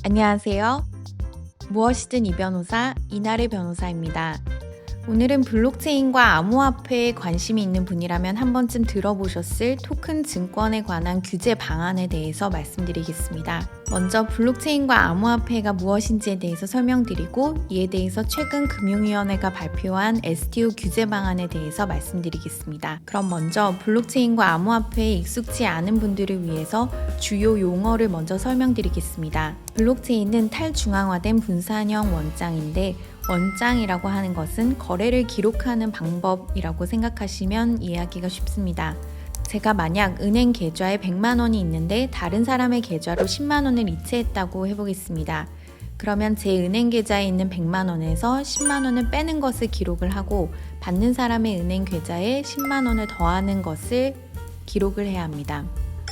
안녕하세요. 무엇이든 이 변호사, 이날의 변호사입니다. 오늘은 블록체인과 암호화폐에 관심이 있는 분이라면 한 번쯤 들어보셨을 토큰 증권에 관한 규제 방안에 대해서 말씀드리겠습니다. 먼저 블록체인과 암호화폐가 무엇인지에 대해서 설명드리고 이에 대해서 최근 금융위원회가 발표한 STO 규제 방안에 대해서 말씀드리겠습니다. 그럼 먼저 블록체인과 암호화폐에 익숙지 않은 분들을 위해서 주요 용어를 먼저 설명드리겠습니다. 블록체인은 탈중앙화된 분산형 원장인데 원장이라고 하는 것은 거래를 기록하는 방법이라고 생각하시면 이해하기가 쉽습니다. 제가 만약 은행 계좌에 100만 원이 있는데 다른 사람의 계좌로 10만 원을 이체했다고 해보겠습니다. 그러면 제 은행 계좌에 있는 100만 원에서 10만 원을 빼는 것을 기록을 하고 받는 사람의 은행 계좌에 10만 원을 더하는 것을 기록을 해야 합니다.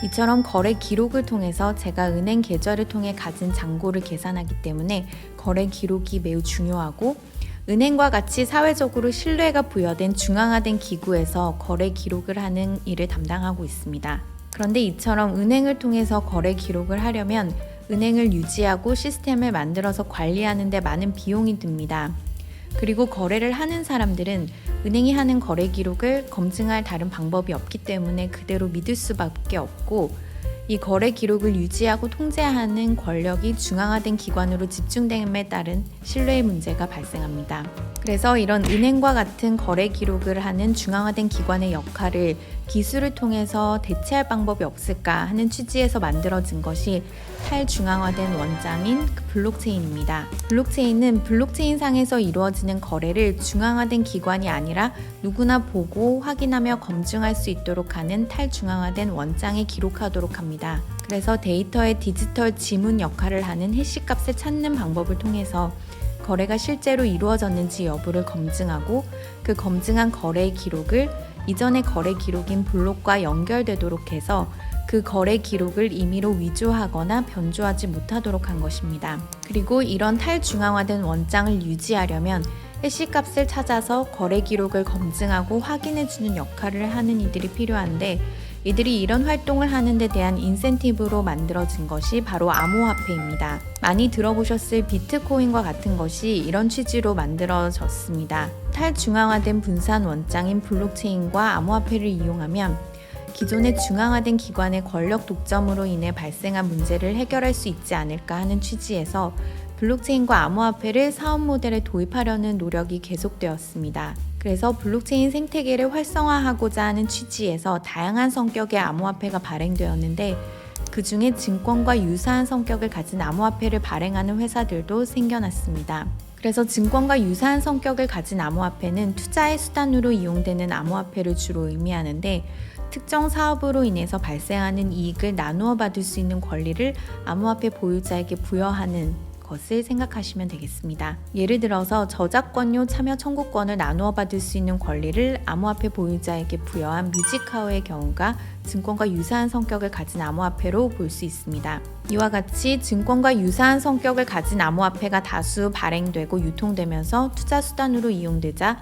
이처럼 거래 기록을 통해서 제가 은행 계좌를 통해 가진 잔고를 계산하기 때문에 거래 기록이 매우 중요하고 은행과 같이 사회적으로 신뢰가 부여된 중앙화된 기구에서 거래 기록을 하는 일을 담당하고 있습니다. 그런데 이처럼 은행을 통해서 거래 기록을 하려면 은행을 유지하고 시스템을 만들어서 관리하는 데 많은 비용이 듭니다. 그리고 거래를 하는 사람들은 은행이 하는 거래 기록을 검증할 다른 방법이 없기 때문에 그대로 믿을 수밖에 없고 이 거래 기록을 유지하고 통제하는 권력이 중앙화된 기관으로 집중됨에 따른 신뢰의 문제가 발생합니다. 그래서 이런 은행과 같은 거래 기록을 하는 중앙화된 기관의 역할을 기술을 통해서 대체할 방법이 없을까 하는 취지에서 만들어진 것이 탈중앙화된 원장인 블록체인입니다. 블록체인은 블록체인상에서 이루어지는 거래를 중앙화된 기관이 아니라 누구나 보고 확인하며 검증할 수 있도록 하는 탈중앙화된 원장에 기록하도록 합니다. 그래서 데이터의 디지털 지문 역할을 하는 해시값을 찾는 방법을 통해서 거래가 실제로 이루어졌는지 여부를 검증하고 그 검증한 거래의 기록을 이전의 거래 기록인 블록과 연결되도록 해서 그 거래 기록을 임의로 위조하거나 변조하지 못하도록 한 것입니다. 그리고 이런 탈중앙화된 원장을 유지하려면 해시값을 찾아서 거래 기록을 검증하고 확인해주는 역할을 하는 이들이 필요한데 이들이 이런 활동을 하는 데 대한 인센티브로 만들어진 것이 바로 암호화폐입니다. 많이 들어보셨을 비트코인과 같은 것이 이런 취지로 만들어졌습니다. 탈중앙화된 분산 원장인 블록체인과 암호화폐를 이용하면 기존의 중앙화된 기관의 권력 독점으로 인해 발생한 문제를 해결할 수 있지 않을까 하는 취지에서 블록체인과 암호화폐를 사업 모델에 도입하려는 노력이 계속되었습니다. 그래서 블록체인 생태계를 활성화하고자 하는 취지에서 다양한 성격의 암호화폐가 발행되었는데 그 중에 증권과 유사한 성격을 가진 암호화폐를 발행하는 회사들도 생겨났습니다. 그래서 증권과 유사한 성격을 가진 암호화폐는 투자의 수단으로 이용되는 암호화폐를 주로 의미하는데 특정 사업으로 인해서 발생하는 이익을 나누어 받을 수 있는 권리를 암호화폐 보유자에게 부여하는 것을 생각하시면 되겠습니다. 예를 들어서 저작권료 참여 청구권을 나누어 받을 수 있는 권리를 암호화폐 보유자에게 부여한 뮤직하우의 경우가 증권과 유사한 성격을 가진 암호화폐로 볼 수 있습니다. 이와 같이 증권과 유사한 성격을 가진 암호화폐가 다수 발행되고 유통되면서 투자 수단으로 이용되자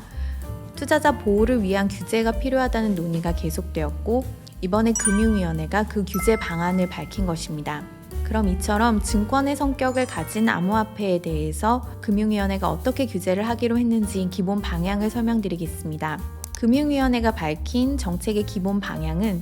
투자자 보호를 위한 규제가 필요하다는 논의가 계속되었고 이번에 금융위원회가 그 규제 방안을 밝힌 것입니다. 그럼 이처럼 증권의 성격을 가진 암호화폐에 대해서 금융위원회가 어떻게 규제를 하기로 했는지 기본 방향을 설명드리겠습니다. 금융위원회가 밝힌 정책의 기본 방향은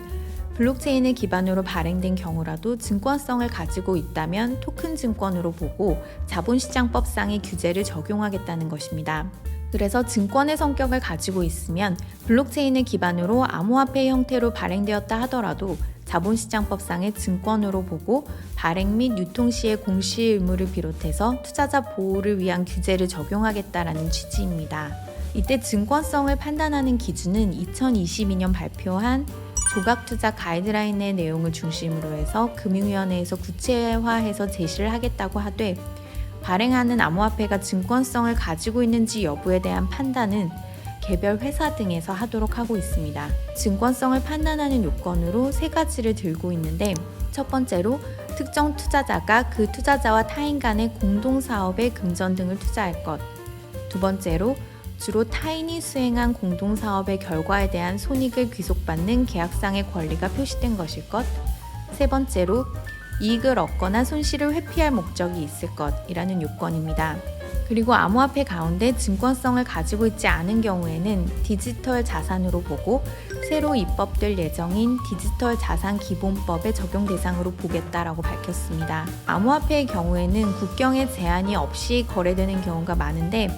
블록체인을 기반으로 발행된 경우라도 증권성을 가지고 있다면 토큰 증권으로 보고 자본시장법상의 규제를 적용하겠다는 것입니다. 그래서 증권의 성격을 가지고 있으면 블록체인을 기반으로 암호화폐 형태로 발행되었다 하더라도 자본시장법상의 증권으로 보고 발행 및 유통 시의 공시 의무를 비롯해서 투자자 보호를 위한 규제를 적용하겠다라는 취지입니다. 이때 증권성을 판단하는 기준은 2022년 발표한 조각투자 가이드라인의 내용을 중심으로 해서 금융위원회에서 구체화해서 제시를 하겠다고 하되 발행하는 암호화폐가 증권성을 가지고 있는지 여부에 대한 판단은 개별 회사 등에서 하도록 하고 있습니다. 증권성을 판단하는 요건으로 세 가지를 들고 있는데 첫 번째로 특정 투자자가 그 투자자와 타인 간의 공동사업에 금전 등을 투자할 것. 두 번째로 주로 타인이 수행한 공동사업의 결과에 대한 손익을 귀속받는 계약상의 권리가 표시된 것일 것. 세 번째로 이익을 얻거나 손실을 회피할 목적이 있을 것이라는 요건입니다. 그리고 암호화폐 가운데 증권성을 가지고 있지 않은 경우에는 디지털 자산으로 보고 새로 입법될 예정인 디지털 자산 기본법의 적용 대상으로 보겠다라고 밝혔습니다. 암호화폐의 경우에는 국경에 제한이 없이 거래되는 경우가 많은데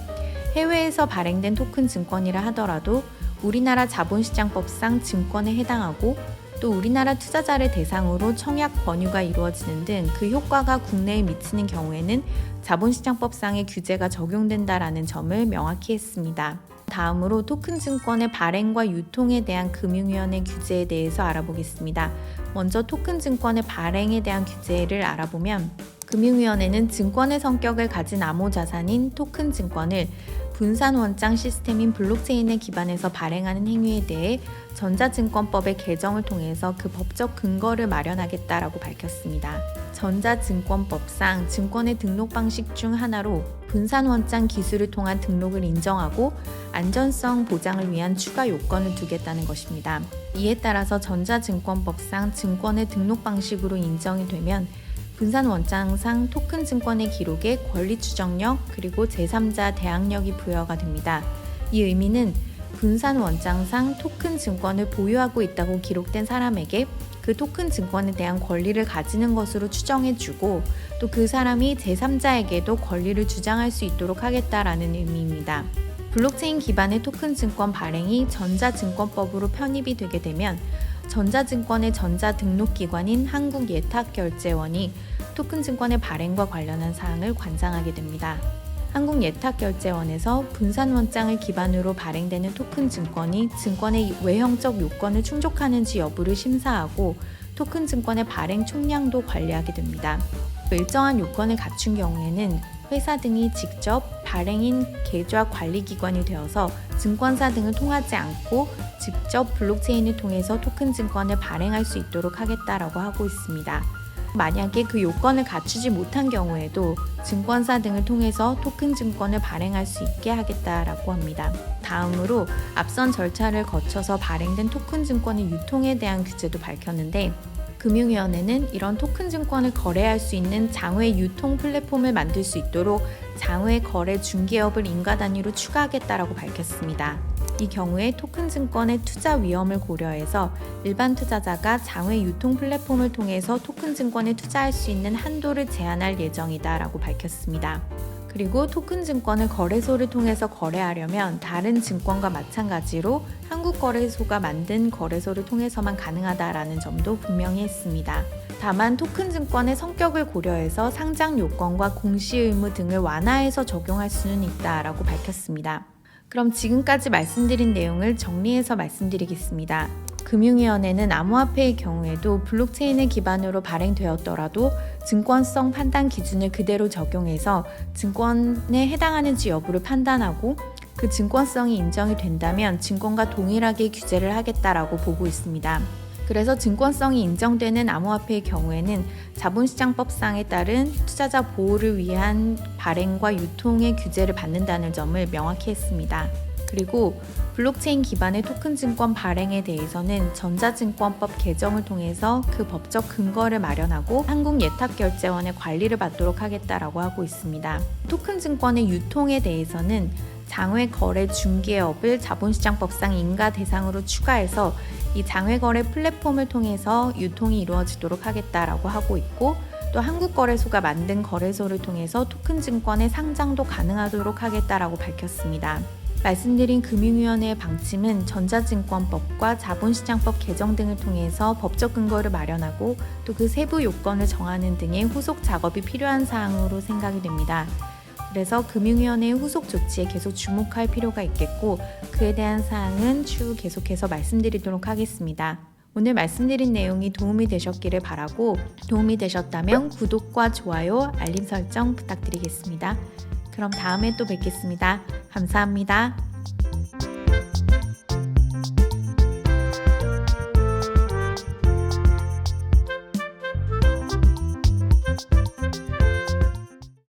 해외에서 발행된 토큰 증권이라 하더라도 우리나라 자본시장법상 증권에 해당하고 또 우리나라 투자자를 대상으로 청약 권유가 이루어지는 등 그 효과가 국내에 미치는 경우에는 자본시장법상의 규제가 적용된다라는 점을 명확히 했습니다. 다음으로 토큰 증권의 발행과 유통에 대한 금융위원회 규제에 대해서 알아보겠습니다. 먼저 토큰 증권의 발행에 대한 규제를 알아보면 금융위원회는 증권의 성격을 가진 암호자산인 토큰 증권을 분산원장 시스템인 블록체인에 기반해서 발행하는 행위에 대해 전자증권법의 개정을 통해서 그 법적 근거를 마련하겠다라고 밝혔습니다. 전자증권법상 증권의 등록 방식 중 하나로 분산원장 기술을 통한 등록을 인정하고 안전성 보장을 위한 추가 요건을 두겠다는 것입니다. 이에 따라서 전자증권법상 증권의 등록 방식으로 인정이 되면 분산원장상 토큰 증권의 기록에 권리 추정력 그리고 제3자 대항력이 부여가 됩니다. 이 의미는 분산원장상 토큰 증권을 보유하고 있다고 기록된 사람에게 그 토큰 증권에 대한 권리를 가지는 것으로 추정해주고 또 그 사람이 제3자에게도 권리를 주장할 수 있도록 하겠다라는 의미입니다. 블록체인 기반의 토큰 증권 발행이 전자증권법으로 편입이 되게 되면 전자증권의 전자등록기관인 한국예탁결제원이 토큰증권의 발행과 관련한 사항을 관장하게 됩니다. 한국예탁결제원에서 분산원장을 기반으로 발행되는 토큰증권이 증권의 외형적 요건을 충족하는지 여부를 심사하고 토큰증권의 발행 총량도 관리하게 됩니다. 일정한 요건을 갖춘 경우에는 회사 등이 직접 발행인 계좌 관리기관이 되어서 증권사 등을 통하지 않고 직접 블록체인을 통해서 토큰 증권을 발행할 수 있도록 하겠다라고 하고 있습니다. 만약에 그 요건을 갖추지 못한 경우에도 증권사 등을 통해서 토큰 증권을 발행할 수 있게 하겠다라고 합니다. 다음으로 앞선 절차를 거쳐서 발행된 토큰 증권의 유통에 대한 규제도 밝혔는데 금융위원회는 이런 토큰 증권을 거래할 수 있는 장외 유통 플랫폼을 만들 수 있도록 장외 거래 중개업을 인가 단위로 추가하겠다라고 밝혔습니다. 이 경우에 토큰 증권의 투자 위험을 고려해서 일반 투자자가 장외 유통 플랫폼을 통해서 토큰 증권에 투자할 수 있는 한도를 제한할 예정이다라고 밝혔습니다. 그리고 토큰 증권을 거래소를 통해서 거래하려면 다른 증권과 마찬가지로 한국거래소가 만든 거래소를 통해서만 가능하다라는 점도 분명히 했습니다. 다만 토큰 증권의 성격을 고려해서 상장 요건과 공시 의무 등을 완화해서 적용할 수는 있다라고 밝혔습니다. 그럼 지금까지 말씀드린 내용을 정리해서 말씀드리겠습니다. 금융위원회는 암호화폐의 경우에도 블록체인을 기반으로 발행되었더라도 증권성 판단 기준을 그대로 적용해서 증권에 해당하는지 여부를 판단하고 그 증권성이 인정이 된다면 증권과 동일하게 규제를 하겠다라고 보고 있습니다. 그래서 증권성이 인정되는 암호화폐의 경우에는 자본시장법상에 따른 투자자 보호를 위한 발행과 유통의 규제를 받는다는 점을 명확히 했습니다. 그리고 블록체인 기반의 토큰 증권 발행에 대해서는 전자증권법 개정을 통해서 그 법적 근거를 마련하고 한국예탁결제원의 관리를 받도록 하겠다라고 하고 있습니다. 토큰 증권의 유통에 대해서는 장외 거래 중개업을 자본시장법상 인가 대상으로 추가해서 이 장외 거래 플랫폼을 통해서 유통이 이루어지도록 하겠다라고 하고 있고 또 한국거래소가 만든 거래소를 통해서 토큰 증권의 상장도 가능하도록 하겠다라고 밝혔습니다. 말씀드린 금융위원회의 방침은 전자증권법과 자본시장법 개정 등을 통해서 법적 근거를 마련하고 또 그 세부 요건을 정하는 등의 후속 작업이 필요한 사항으로 생각이 됩니다. 그래서 금융위원회의 후속 조치에 계속 주목할 필요가 있겠고 그에 대한 사항은 추후 계속해서 말씀드리도록 하겠습니다. 오늘 말씀드린 내용이 도움이 되셨기를 바라고 도움이 되셨다면 구독과 좋아요, 알림 설정 부탁드리겠습니다. 그럼 다음에 또 뵙겠습니다. 감사합니다.